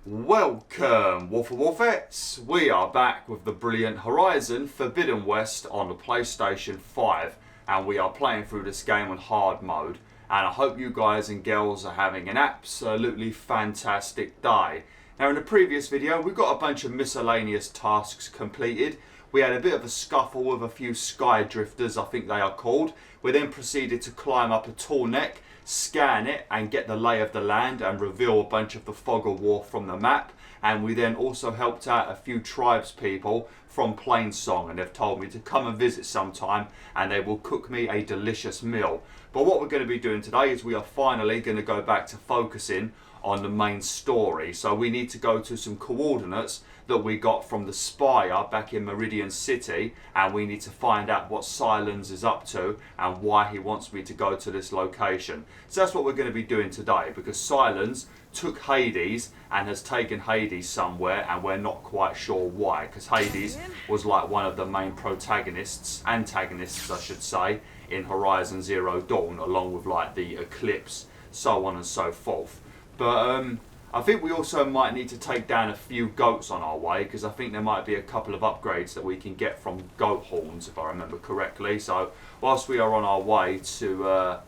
Welcome, BwolfTheWolfettes! We are back with the brilliant Horizon Forbidden West on the PlayStation 5, and we are playing through this game on hard mode, and I hope you guys and girls are having an absolutely fantastic day. Now in the previous video we got a bunch of miscellaneous tasks completed. We had a bit of a scuffle with a few sky drifters, I think they are called. We then proceeded to climb up a tall neck, scan it and get the lay of the land and reveal a bunch of the fog of war from the map. And we then also helped out a few tribes people from Plainsong, and they've told me to come and visit sometime and they will cook me a delicious meal. But what we're going to be doing today is we are finally going to go back to focusing on the main story. So we need to go to some coordinates that we got from the spire back in Meridian City, and we need to find out what Silence is up to and why he wants me to go to this location. So that's what we're going to be doing today, because Silence took Hades and has taken Hades somewhere, and we're not quite sure why, because Hades was like one of the main antagonists I should say, in Horizon Zero Dawn, along with like the Eclipse, so on and so forth. But I think we also might need to take down a few goats on our way, because I think there might be a couple of upgrades that we can get from goat horns, if I remember correctly. So whilst we are on our way to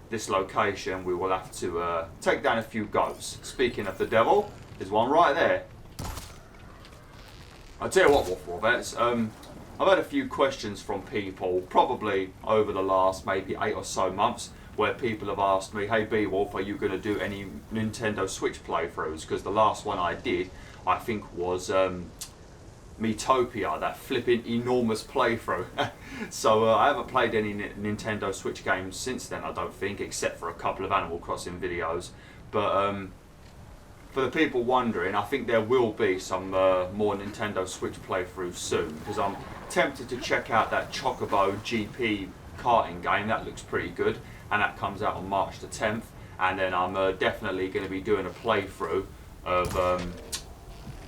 this location, we will have to take down a few goats. Speaking of the devil, there's one right there. I'll tell you what, BwolfTheWolf, I've had a few questions from people, probably over the last maybe 8 or so months, where people have asked me, hey Bwolf, are you going to do any Nintendo Switch playthroughs? Because the last one I did, I think, was Miitopia, that flipping enormous playthrough. So I haven't played any Nintendo Switch games since then, I don't think, except for a couple of Animal Crossing videos. But for the people wondering, I think there will be some more Nintendo Switch playthroughs soon, because I'm tempted to check out that Chocobo GP karting game. That looks pretty good, and that comes out on March the 10th. And then I'm definitely going to be doing a playthrough of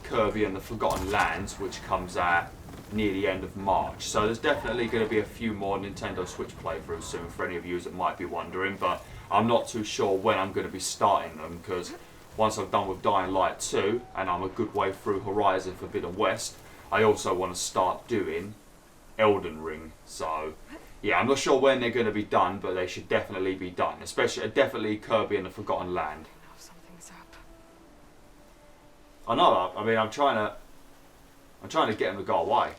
Kirby and the Forgotten Lands, which comes out near the end of March. So there's definitely going to be a few more Nintendo Switch playthroughs soon for any of you that might be wondering, but I'm not too sure when I'm going to be starting them, because once I've done with Dying Light 2 and I'm a good way through Horizon Forbidden West, I also want to start doing Elden Ring. So yeah, I'm not sure when they're going to be done, but they should definitely be done. Especially, definitely Kirby and the Forgotten Land. Something's up. I know. I mean, I'm trying to get them to go away.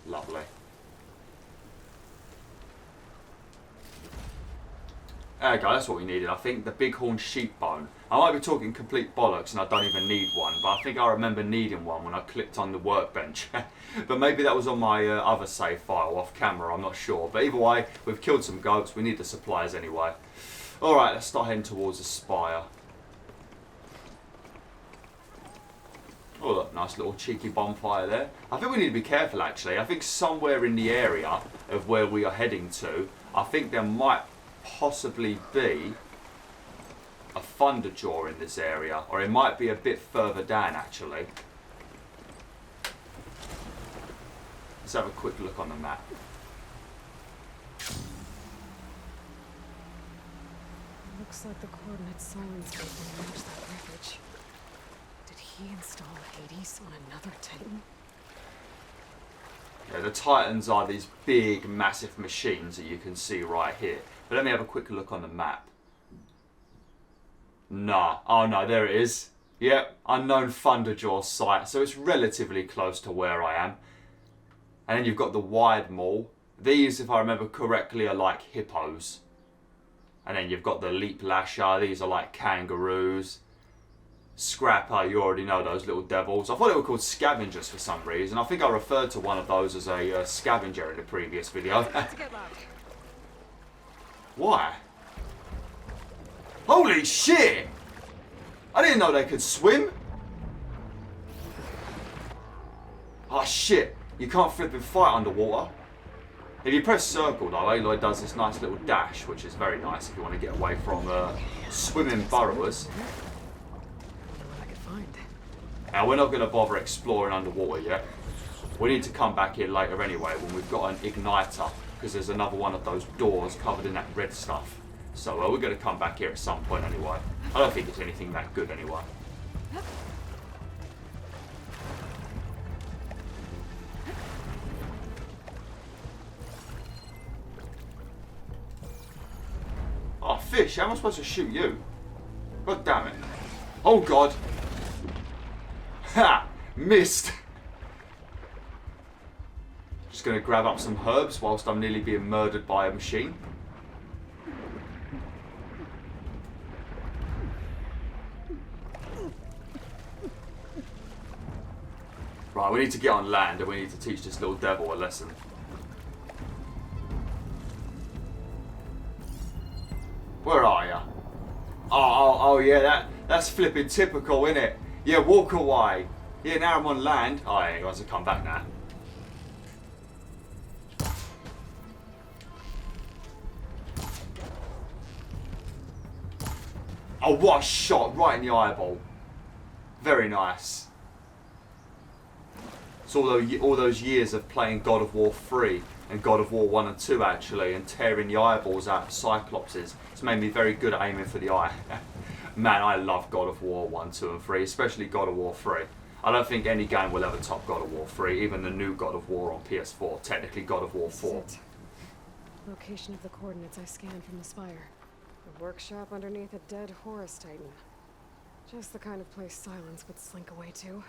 Lovely. There we go, that's what we needed. I think the bighorn sheep bone. I might be talking complete bollocks and I don't even need one, but I think I remember needing one when I clicked on the workbench. But maybe that was on my other save file off camera, I'm not sure. But either way, we've killed some goats, we need the supplies anyway. Alright, let's start heading towards the spire. Oh look, nice little cheeky bonfire there. I think we need to be careful actually. I think somewhere in the area of where we are heading to, I think there might possibly be a Thunderjaw in this area, or it might be a bit further down actually. Let's have a quick look on the map. Looks like the coordinates Silence gave me match that ravage. Did he install Hades on another Titan? Yeah, the Titans are these big, massive machines that you can see right here. But let me have a quick look on the map. Nah. Oh no, there it is. Yep, unknown Thunderjaw site. So it's relatively close to where I am. And then you've got the Wide Maul. These, if I remember correctly, are like hippos. And then you've got the Leap Lasher. These are like kangaroos. Scrapper, you already know those little devils. I thought they were called scavengers for some reason. I think I referred to one of those as a scavenger in the previous video. Why? Holy shit! I didn't know they could swim. Oh shit, you can't flip and fight underwater. If you press circle though, Aloy does this nice little dash, which is very nice if you want to get away from swimming burrowers. Now we're not going to bother exploring underwater yet. We need to come back here later anyway when we've got an igniter because there's another one of those doors covered in that red stuff. So we're going to come back here at some point anyway. I don't think it's anything that good anyway. Oh, fish, how am I supposed to shoot you? God damn it. Oh, God. Ha! Missed. Just going to grab up some herbs whilst I'm nearly being murdered by a machine. Right, we need to get on land and we need to teach this little devil a lesson. Where are ya? Oh, yeah, that's flipping typical, innit? Yeah, walk away. Yeah, now I'm on land. Oh, yeah, he wants to come back now. Oh, what a shot, right in the eyeball. Very nice. It's all those years of playing God of War 3 and God of War 1 and 2 actually, and tearing the eyeballs out of Cyclopses. It's made me very good at aiming for the eye. Man, I love God of War 1, 2 and 3, especially God of War 3. I don't think any game will ever top God of War 3, even the new God of War on PS4, technically God of War 4. This is it. Location of the coordinates I scanned from the spire. A workshop underneath a dead Horus Titan. Just the kind of place Silence would slink away to.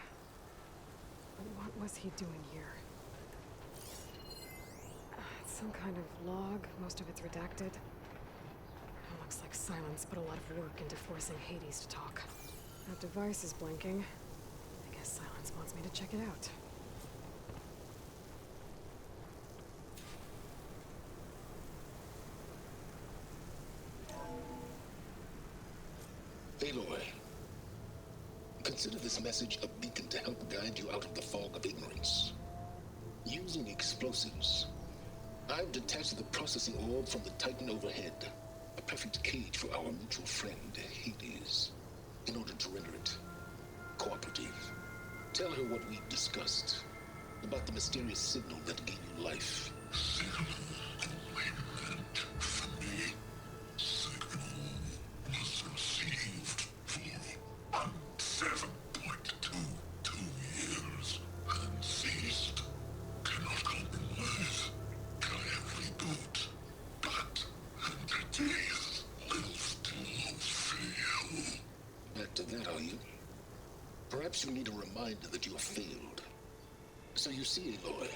But what was he doing here? It's some kind of log, most of it's redacted. It looks like Silence put a lot of work into forcing Hades to talk. That device is blinking. I guess Silence wants me to check it out. Aloy, consider this message a beacon to help guide you out of the fog of ignorance. Using explosives, I've detached the processing orb from the Titan overhead, a perfect cage for our mutual friend, Hades, in order to render it cooperative. Tell her what we discussed about the mysterious signal that gave you life. Signal only meant for me. Signal was received for 7.22 years and ceased. Cannot compromise. Can reboot. But entities will still fail. Back to that, are you? Perhaps you need a reminder that you have failed. So you see, Aloy,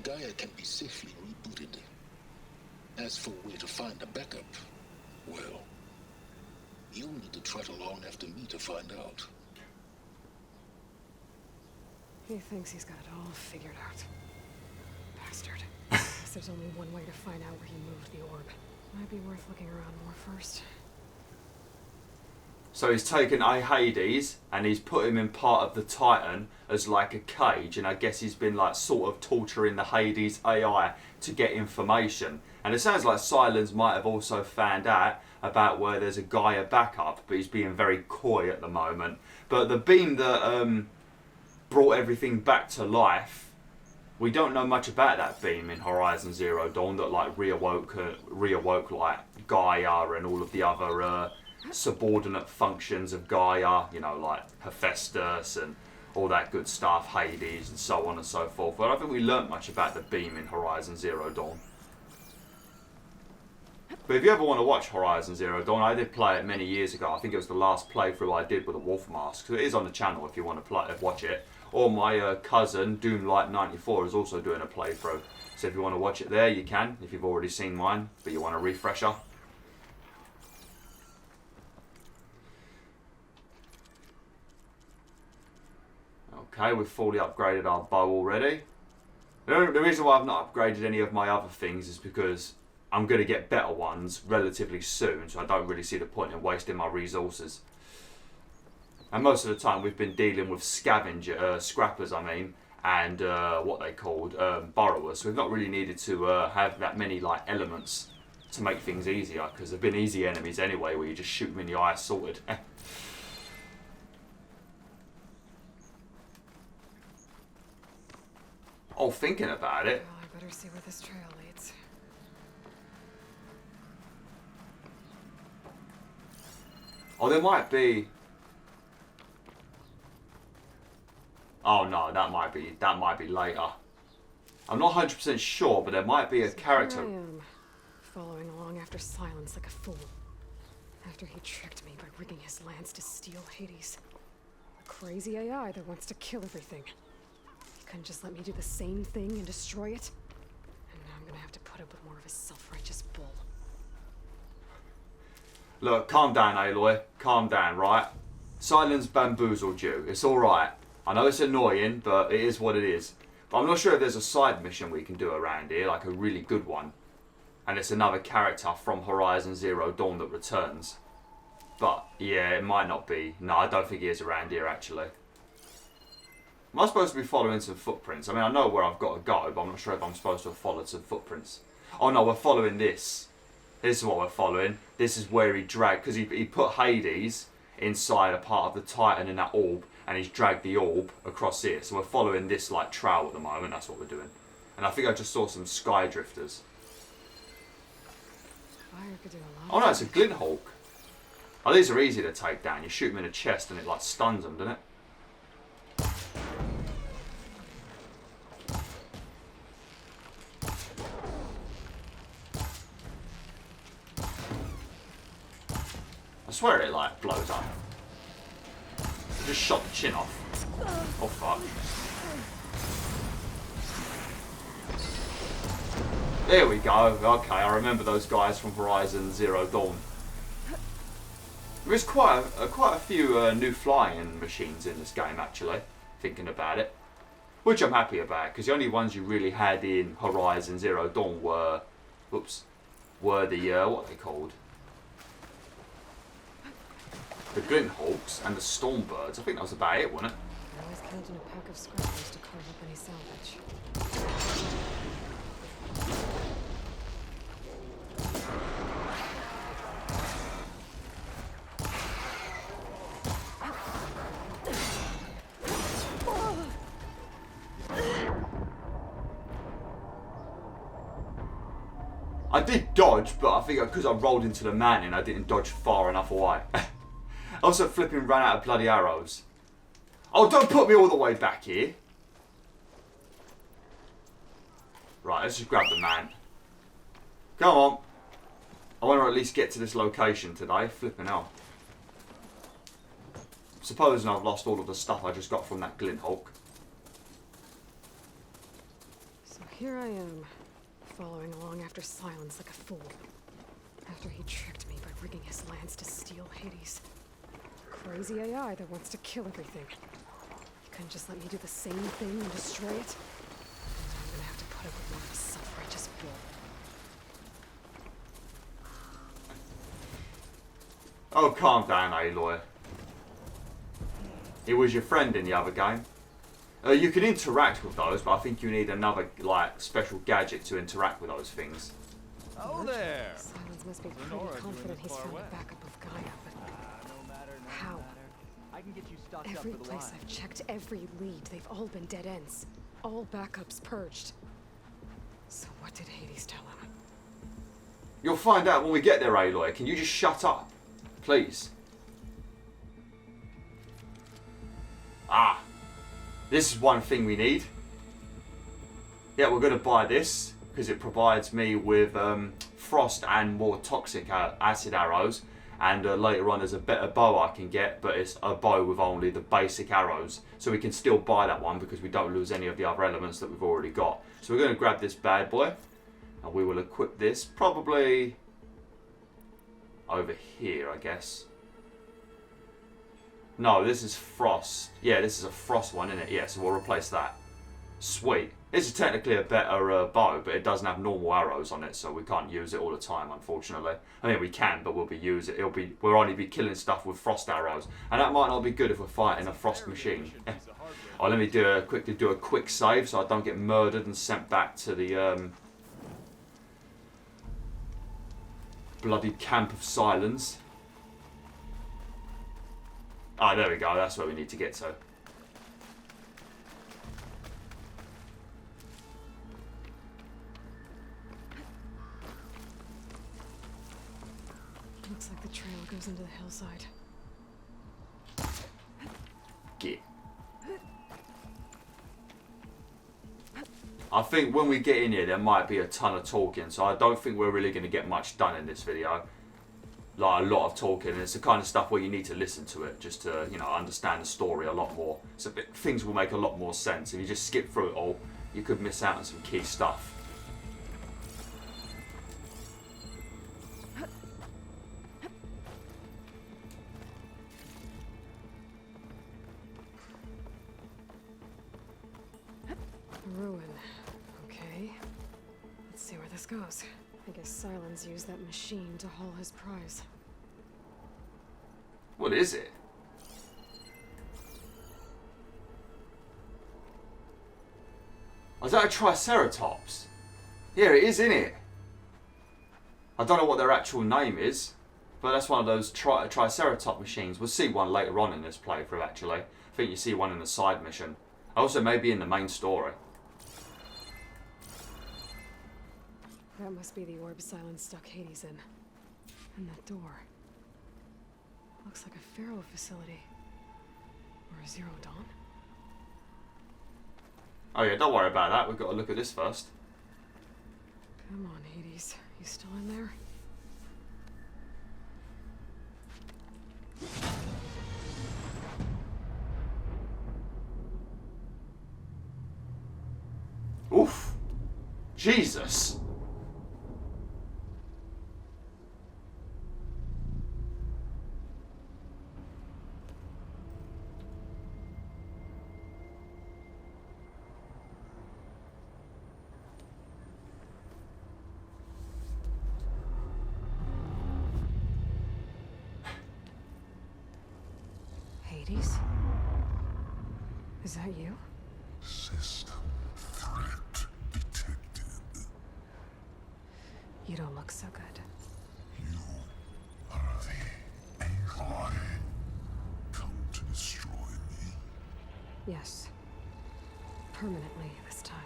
Gaia can be safely rebooted. As for where to find a backup, well, you'll need to trot along after me to find out. He thinks he's got it all figured out. Bastard. Guess there's only one way to find out where he moved the orb. Might be worth looking around more first. So he's taken a Hades and he's put him in part of the Titan as like a cage, and I guess he's been like sort of torturing the Hades AI to get information. And it sounds like Silence might have also found out about where there's a Gaia backup, but he's being very coy at the moment. But the beam that brought everything back to life, we don't know much about that beam in Horizon Zero Dawn that like reawoke like Gaia and all of the other subordinate functions of Gaia, you know, like Hephaestus and all that good stuff, Hades and so on and so forth. But I don't think we learnt much about the beam in Horizon Zero Dawn. But if you ever want to watch Horizon Zero Dawn, I did play it many years ago. I think it was the last playthrough I did with a wolf mask. So it is on the channel if you want to watch it. Or my cousin, Doomlight94, is also doing a playthrough. So if you want to watch it there, you can, if you've already seen mine, but you want a refresher. Okay, we've fully upgraded our bow already. The reason why I've not upgraded any of my other things is because I'm going to get better ones relatively soon, so I don't really see the point in wasting my resources. And most of the time we've been dealing with scrappers, and what they called, borrowers. So we've not really needed to have that many like elements to make things easier, because they've been easy enemies anyway, where you just shoot them in the eye sorted. Oh, thinking about it. Well, I Better see where this trail leads. Oh, there might be... Oh no, that might be later. I'm not 100% sure, but there might be a character. Here I am, following along after Silence like a fool. After he tricked me by rigging his lance to steal Hades. A crazy AI that wants to kill everything. He couldn't just let me do the same thing and destroy it. And now I'm gonna have to put up with more of his self-righteous bull. Look, calm down, Aloy. Calm down, right? Silence bamboozled you. It's alright. I know it's annoying, but it is what it is. But I'm not sure if there's a side mission we can do around here, like a really good one. And it's another character from Horizon Zero Dawn that returns. But, yeah, it might not be. No, I don't think he is around here, actually. Am I supposed to be following some footprints? I mean, I know where I've got to go, but I'm not sure if I'm supposed to have followed some footprints. Oh, no, we're following this. This is what we're following. This is where he dragged... Because he put Hades inside a part of the Titan in that orb, and he's dragged the orb across here. So we're following this, like, trail at the moment. That's what we're doing. And I think I just saw some sky drifters. Fire could do a Oh, lot. no, it's a glint hulk. Oh, these are easy to take down. You shoot them in the chest and it, like, stuns them, doesn't it? I swear it, like, blows up. I just shot the chin off. Oh, fuck. There we go. Okay, I remember those guys from Horizon Zero Dawn. There's quite a few new flying machines in this game, actually, thinking about it. Which I'm happy about, because the only ones you really had in Horizon Zero Dawn were... Whoops. Were the, what are they called? The glint hulks and the stormbirds. I think that was about it, wasn't it? I always count on a pack of scrappers to carve up any salvage. I did dodge, but I think because I rolled into the man and I didn't dodge far enough away. I also flipping ran out of bloody arrows. Oh, don't put me all the way back here. Right, let's just grab the man. Come on. I want to at least get to this location today. Flipping hell. Supposing I've lost all of the stuff I just got from that glint hulk. So here I am, following along after Silence like a fool. After he tricked me by rigging his lance to steal Hades. Crazy AI that wants to kill everything. He couldn't just let me do the same thing and destroy it. And I'm gonna have to put up with more of a self-righteous bull. Oh, calm down, Aloy. He was your friend in the other game. You can interact with those, but I think you need another, like, special gadget to interact with those things. Oh there! Silence must be pretty Nora confident doing he's this far found a west. backup of Gaia, but No matter, no How? matter. I can get you stocked every up for the place line. I've checked, every lead, they've all been dead ends. All backups purged. So what did Hades tell him? You'll find out when we get there, Aloy. Can you just shut up? Please. Ah. This is one thing we need. Yeah, we're going to buy this because it provides me with frost and more toxic acid arrows. And later on there's a better bow I can get, but it's a bow with only the basic arrows. So we can still buy that one because we don't lose any of the other elements that we've already got. So we're going to grab this bad boy. And we will equip this probably over here, I guess. No, this is frost. Yeah, this is a frost one, isn't it? Yeah, so we'll replace that. Sweet. This is technically a better bow, but it doesn't have normal arrows on it, so we can't use it all the time, unfortunately. I mean, we can, but we'll only be killing stuff with frost arrows, and that might not be good if we're fighting a frost machine. Oh, let me quickly do a quick save so I don't get murdered and sent back to the bloody camp of Silence. Ah, there we go. That's where we need to get to. trail goes into the hillside. Get. I think when we get in here, there might be a ton of talking, so I don't think we're really going to get much done in this video. Like, a lot of talking. It's the kind of stuff where you need to listen to it just to, you know, understand the story a lot more. So things will make a lot more sense. If you just skip through it all, you could miss out on some key stuff. Ruin. Okay. Let's see where this goes. I guess Silence used that machine to haul his prize. What is it? Oh, is that a Triceratops? Yeah, it is, isn't it? I don't know what their actual name is, but that's one of those Triceratops machines. We'll see one later on in this playthrough, actually. I think you see one in the side mission. Also, maybe in the main story. That must be the orb Silence stuck Hades in. And that door. Looks like a Pharaoh facility. Or a Zero Dawn. Oh yeah, don't worry about that. We've got to look at this first. Come on, Hades. You still in there? Oof. Jesus. Hades? Is that you? System threat detected. You don't look so good. You are the Aloy. Come to destroy me. Yes. Permanently this time.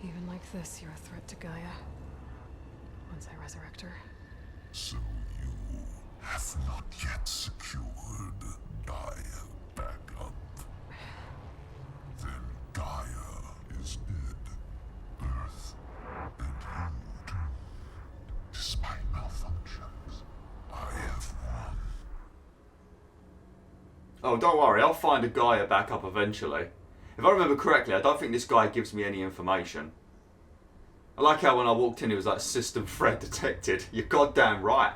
Even like this, you're a threat to Gaia. Once I resurrect her. So you have not yet secured Gaia back up. Then Gaia is dead. Earth and you too. Despite malfunctions, I have won. Oh, don't worry. I'll find a Gaia back up eventually. If I remember correctly, I don't think this guy gives me any information. I like how when I walked in, it was like system threat detected. You're goddamn right.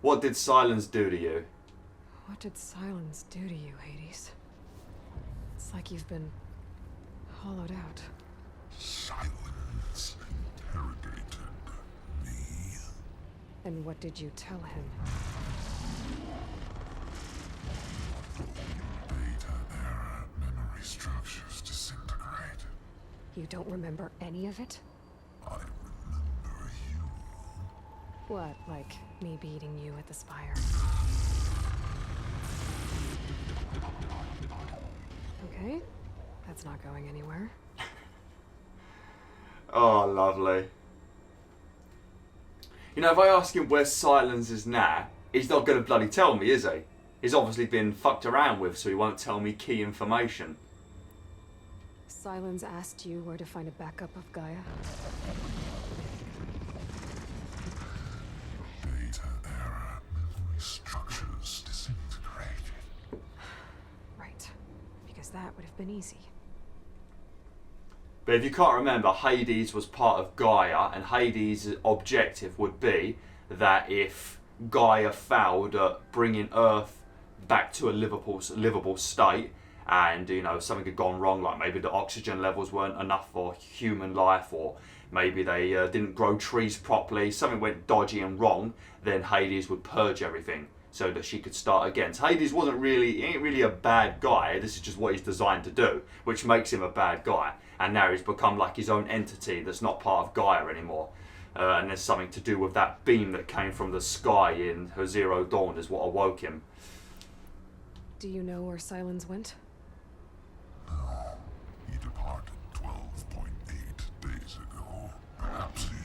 What did Silence do to you? What did Silence do to you, Hades? It's like you've been hollowed out. Silence interrogated me. And what did you tell him? Data era memory structures disintegrate. You don't remember any of it? I remember you. What, like me beating you at the spire? Okay, that's not going anywhere. Oh, lovely. You know, if I ask him where Silence is now, he's not going to bloody tell me, is he? He's obviously been fucked around with, so he won't tell me key information. Silence asked you where to find a backup of Gaia? Data era memory structures disintegrated. Right, because that would have been easy. But if you can't remember, Hades was part of Gaia, and Hades' objective would be that if Gaia failed at bringing Earth back to a livable state, and you know something had gone wrong, like maybe the oxygen levels weren't enough for human life, or maybe they didn't grow trees properly, something went dodgy and wrong, then Hades would purge everything so that she could start again. So Hades wasn't really, he ain't really a bad guy. This is just what he's designed to do, which makes him a bad guy. And now he's become like his own entity that's not part of Gaia anymore. And there's something to do with that beam that came from the sky in her Zero Dawn is what awoke him. Do you know where Silence went? No, he departed 12.8 days ago. Perhaps he...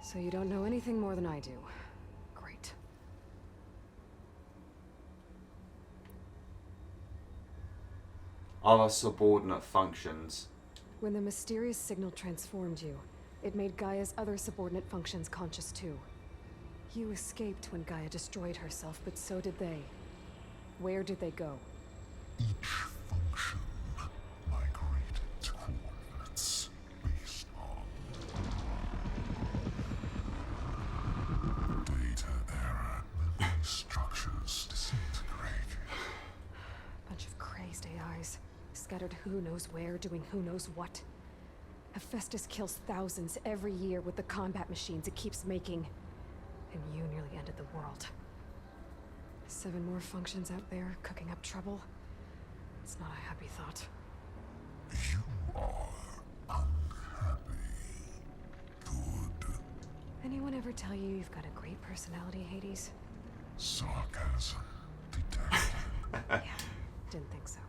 So you don't know anything more than I do. Great. Other subordinate functions. When the mysterious signal transformed you, it made Gaia's other subordinate functions conscious too. You escaped when Gaia destroyed herself, but so did they. Where did they go? Each function migrated to coordinates based on data error, memory structures disintegrated. Bunch of crazed AIs, scattered who knows where, doing who knows what. Hephaestus kills thousands every year with the combat machines it keeps making. And you nearly ended the world. 7 more functions out there, cooking up trouble. It's not a happy thought. You are unhappy. Good. Anyone ever tell you you've got a great personality, Hades? Sarcasm detected. Yeah, didn't think so.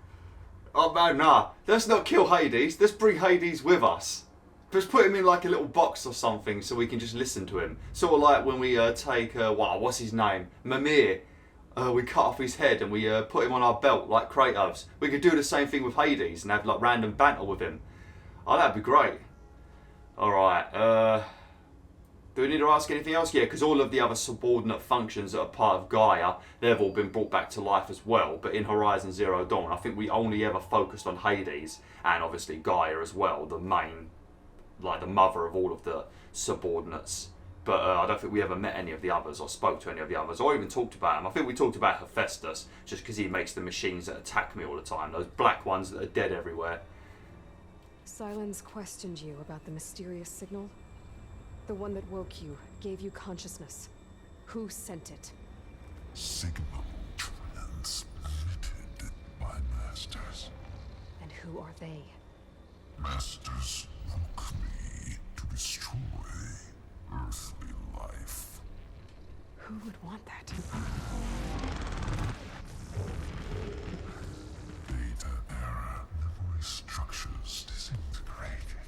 Oh man, nah. Let's not kill Hades. Let's bring Hades with us. Just put him in like a little box or something so we can just listen to him. Sort of like when we take, wow, what's his name? Mimir. We cut off his head and we put him on our belt like Kratos. We could do the same thing with Hades and have like random banter with him. Oh, that'd be great. Alright, do we need to ask anything else? Yeah, because all of the other subordinate functions that are part of Gaia, they've all been brought back to life as well. But in Horizon Zero Dawn, I think we only ever focused on Hades and obviously Gaia as well, the main, like the mother of all of the subordinates. But I don't think we ever met any of the others or spoke to any of the others or even talked about them. I think we talked about Hephaestus just because he makes the machines that attack me all the time. Those black ones that are dead everywhere. Silence questioned you about the mysterious signal? The one that woke you, gave you consciousness. Who sent it? Signal transmitted by masters. And who are they? Masters woke me to destroy earthly life. Who would want that? Data error, memory structures disintegrated.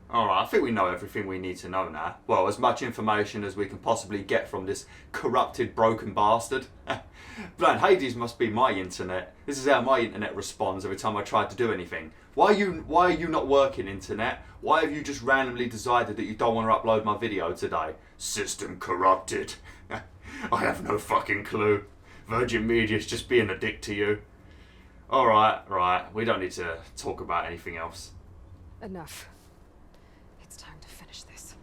Alright, I think we know everything we need to know now. Well, as much information as we can possibly get from this corrupted, broken bastard. Man, Hades must be my internet. This is how my internet responds every time I try to do anything. Why are you not working, internet? Why have you just randomly decided that you don't want to upload my video today? System corrupted. I have no fucking clue. Virgin Media's just being a dick to you. Alright, right. We don't need to talk about anything else. Enough. It's time to finish this.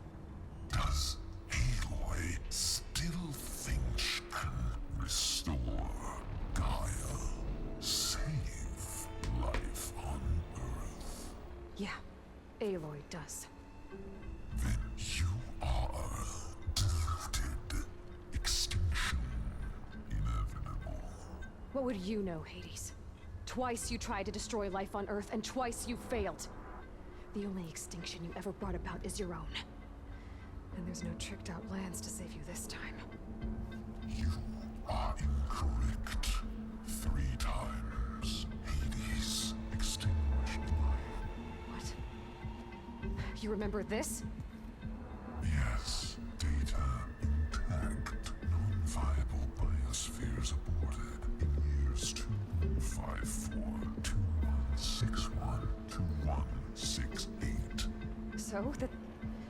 Does Aloy still think she can restore Gaia? Save life on Earth? Yeah, Aloy does. Then you are deluded. Extinction inevitable. What would you know, Hades? Twice you tried to destroy life on Earth, and twice you failed. The only extinction you ever brought about is your own. And there's no tricked out lands to save you this time. You are incorrect. 3 times Hades extinguished life. What? You remember this? Yes, data intact. Non-viable biospheres aborted in years 2154, 2161, 2168. So,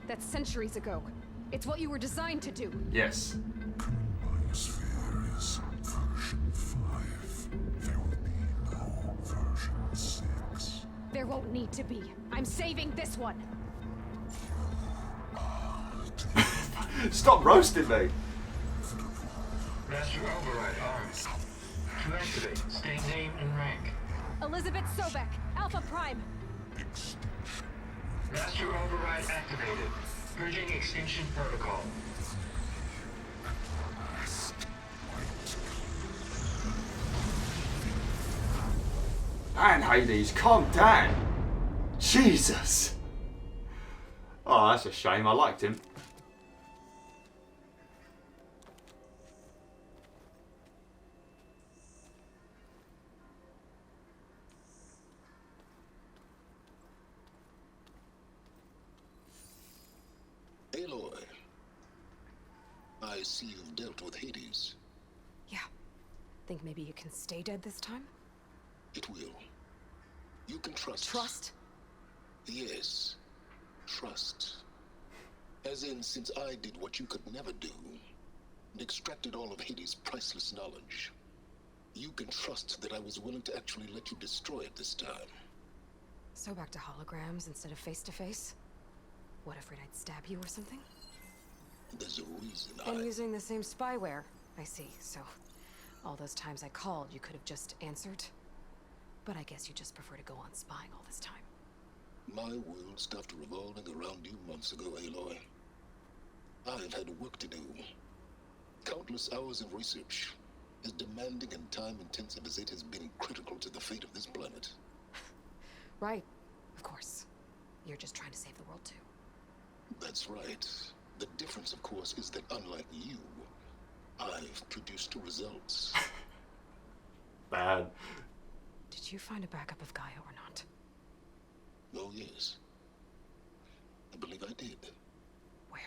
that's centuries ago. It's what you were designed to do. Yes. Current biosphere is version 5. There will be no version 6. There won't need to be. I'm saving this one. Stop roasting me. Master override arms. To activate, state name and rank. Elizabeth Sobek, Alpha Prime. Extinction. Master override activated. Purging extinction protocol. And Hades, calm down. Jesus. Oh, that's a shame. I liked him. see you've dealt with Hades. Yeah. Think maybe you can stay dead this time? It will. You can trust. Trust? Yes. Trust. As in, since I did what you could never do, and extracted all of Hades' priceless knowledge, you can trust that I was willing to actually let you destroy it this time. So back to holograms instead of face-to-face? What, afraid I'd stab you or something? There's a reason And using the same spyware. I see, so all those times I called, you could have just answered. But I guess you just prefer to go on spying all this time. My world stopped revolving around you months ago, Aloy. I've had work to do. Countless hours of research, as demanding and time-intensive as it has been critical to the fate of this planet. Right, of course. You're just trying to save the world too. That's right. The difference, of course, is that unlike you, I've produced results. Bad. Did you find a backup of Gaia or not? Oh, yes. I believe I did. Where?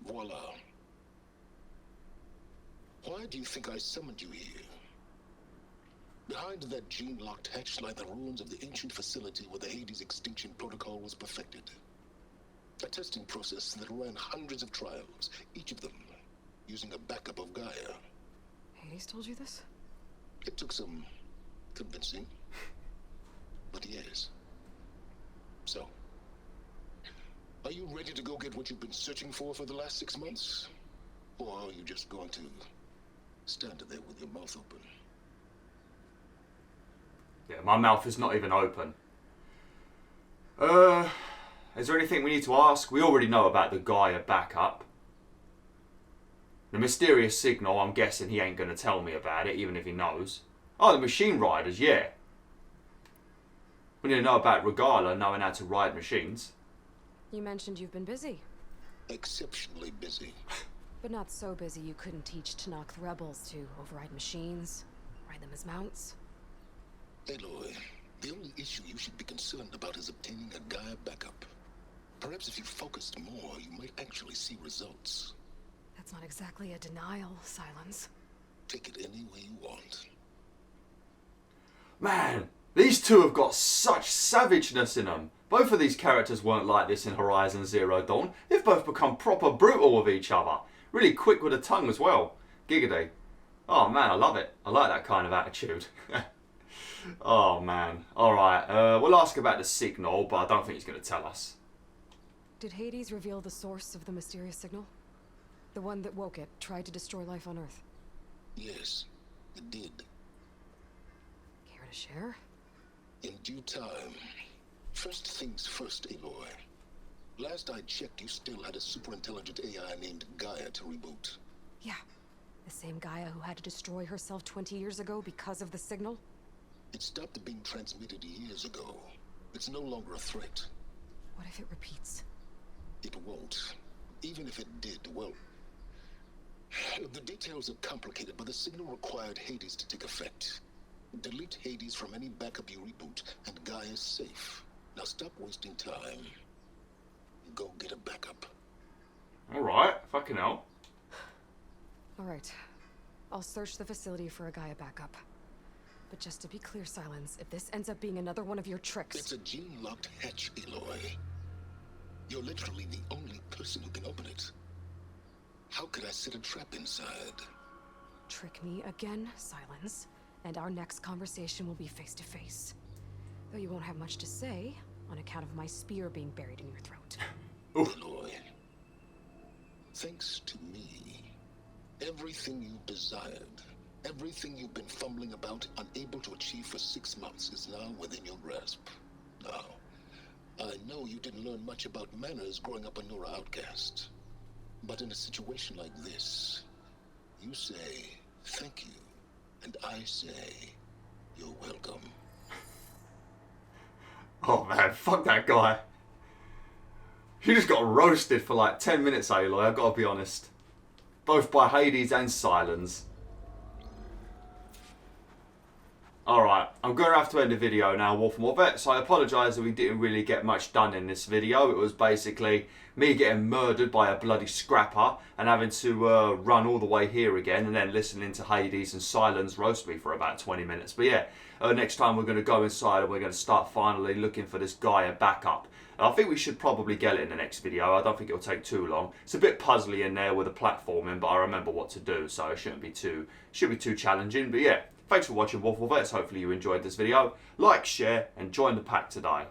Voila. Why do you think I summoned you here? Behind that gene-locked hatch lie the ruins of the ancient facility where the Hades extinction protocol was perfected. A testing process that ran hundreds of trials, each of them using a backup of Gaia. Hades told you this? It took some convincing, but yes. So, are you ready to go get what you've been searching for the last 6 months? Or are you just going to stand there with your mouth open? Yeah, my mouth is not even open. Is there anything we need to ask? We already know about the Gaia backup. The mysterious signal, I'm guessing he ain't going to tell me about it, even if he knows. Oh, the machine riders, yeah. We need to know about Regala knowing how to ride machines. You mentioned you've been busy. Exceptionally busy. But not so busy you couldn't teach Tanakh the rebels to override machines, ride them as mounts. Aloy, the only issue you should be concerned about is obtaining a Gaia backup. Perhaps if you focused more, you might actually see results. That's not exactly a denial, Silence. Take it any way you want. Man, these two have got such savageness in them. Both of these characters weren't like this in Horizon Zero Dawn. They've both become proper brutal with each other. Really quick with the tongue as well. Giggity. Oh man, I love it. I like that kind of attitude. Oh man. Alright, we'll ask about the signal, but I don't think he's going to tell us. Did Hades reveal the source of the mysterious signal? The one that woke it, tried to destroy life on Earth? Yes, it did. Care to share? In due time. First things first, Aloy. Last I checked, you still had a super-intelligent AI named Gaia to reboot. Yeah. The same Gaia who had to destroy herself 20 years ago because of the signal? It stopped being transmitted years ago. It's no longer a threat. What if it repeats? It won't. Even if it did, well... The details are complicated, but the signal required Hades to take effect. Delete Hades from any backup you reboot, and Gaia's safe. Now stop wasting time. Go get a backup. Alright, fucking hell. Alright. I'll search the facility for a Gaia backup. But just to be clear, Silence, if this ends up being another one of your tricks... It's a gene-locked hatch, Aloy. You're literally the only person who can open it. How could I set a trap inside? Trick me again, Silence, and our next conversation will be face-to-face. Though you won't have much to say, on account of my spear being buried in your throat. Aloy, thanks to me, everything you desired, everything you've been fumbling about, unable to achieve for 6 months, is now within your grasp. Now, I know you didn't learn much about manners growing up a Nora outcast. But in a situation like this, you say, thank you, and I say, you're welcome. Oh man, fuck that guy. You just got roasted for like 10 minutes, Aloy, I've got to be honest. Both by Hades and Silence. Alright, I'm going to have to end the video now, WolfTheWolf. So I apologise that we didn't really get much done in this video. It was basically me getting murdered by a bloody scrapper and having to run all the way here again and then listening to Hades and Silence roast me for about 20 minutes. But yeah, next time we're going to go inside and we're going to start finally looking for this guy a backup. I think we should probably get it in the next video. I don't think it'll take too long. It's a bit puzzly in there with the platforming, but I remember what to do, so it shouldn't be too challenging. But yeah, thanks for watching, WolfTheWolf. Hopefully you enjoyed this video. Like, share, and join the pack today.